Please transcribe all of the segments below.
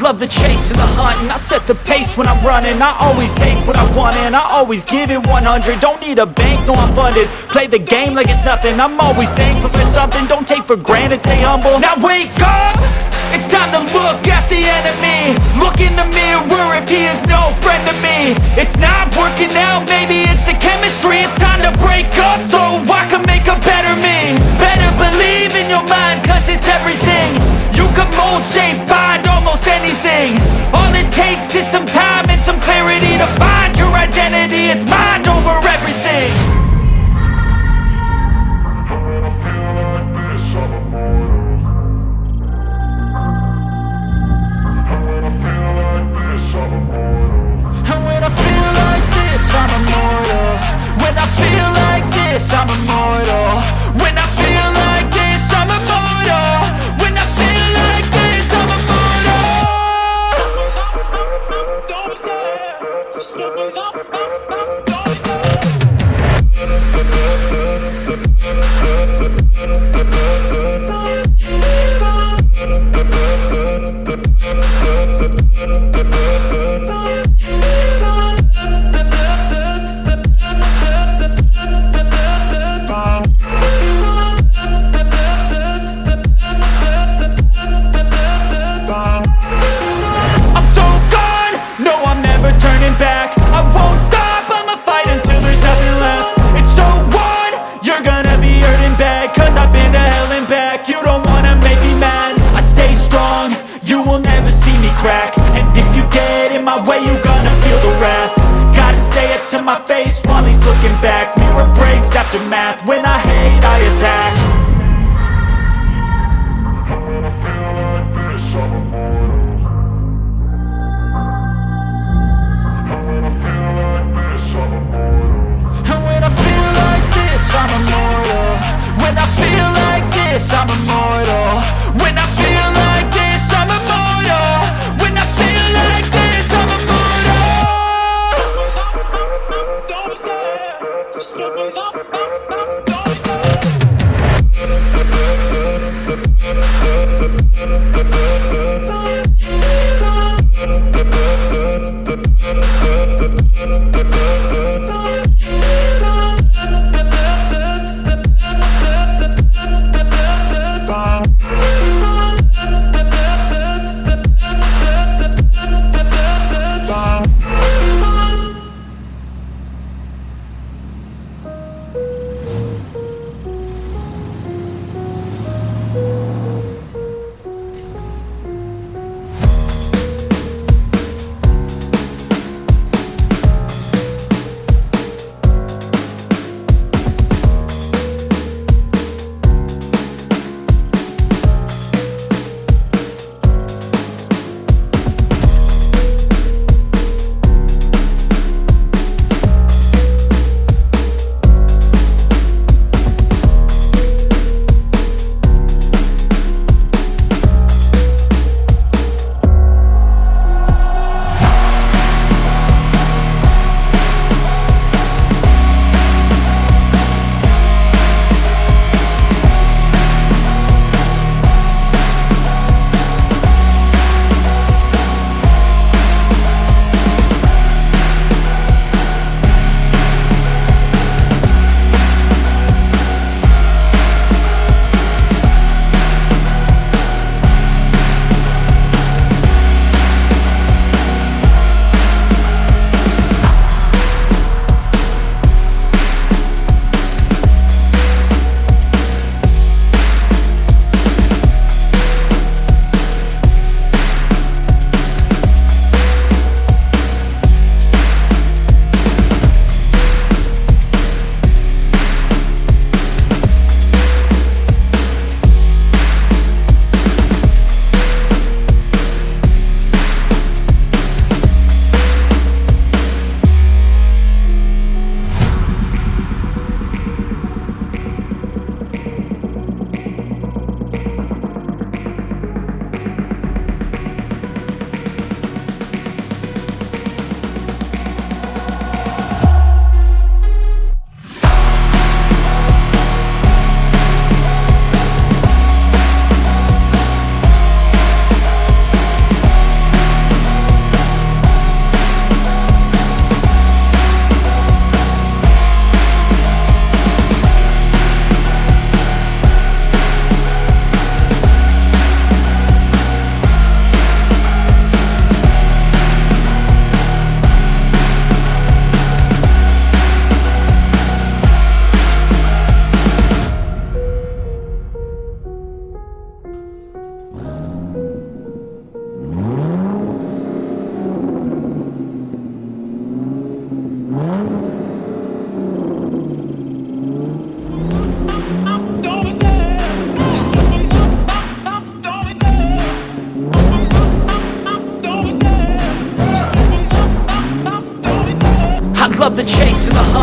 love the chase and the hunt, and I set the pace when I'm running. I always take what I want and I always give it 100. Don't need a bank, no I'm funded. Play the game like it's nothing. I'm always thankful for something. Don't take for granted, stay humble. Now wake up! It's time to look at the enemy. Look in the mirror if he is no friend to me. It's not working out, maybe it's the chemistry. It's time to break up so I can make a better me. Better believe in your mind, cause it's everything. You can mold, shape, find almost anything. All it takes is some time and some clarity to find your identity. It's mind over everything. I'm immortal. When I feel like this, I'm immortal. When I feel like this, I'm immortal. When I feel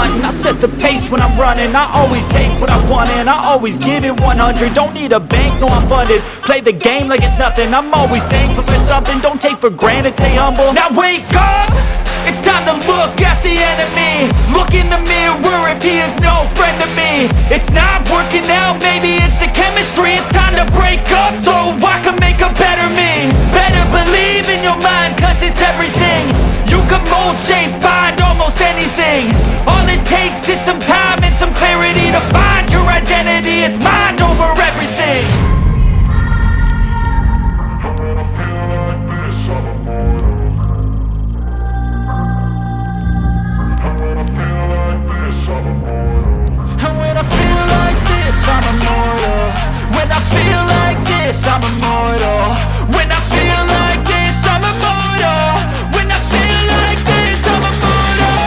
hunting, I set the pace when I'm running. I always take what I want and I always give it 100. Don't need a bank, no I'm funded. Play the game like it's nothing, I'm always thankful for something. Don't take for granted, stay humble. Now wake up! It's time to look at the enemy. Look in the mirror if he is no friend to me. It's not working out, maybe it's the chemistry. It's time to break up so I can make a better me. Better believe in your mind, cause it's everything. You can mold, shape, find almost anything. All it takes is some time and some clarity to find your identity. It's mind over everything. And when I feel like this, I'm immortal. When I feel like this, I'm immortal. When I feel like this, I'm immortal. When I feel like this, I'm immortal.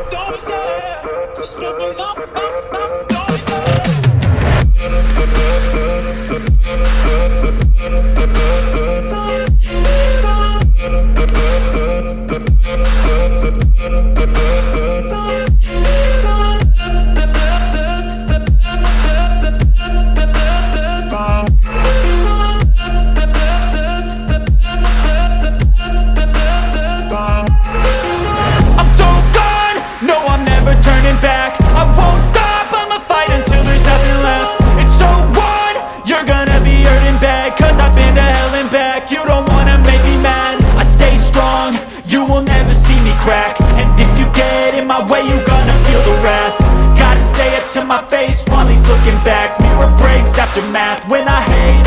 Don't be scared. Just stepping up, don't be scared. And if you get in my way, you gonna feel the wrath. Gotta say it to my face while he's looking back. Mirror breaks after math. When I hate,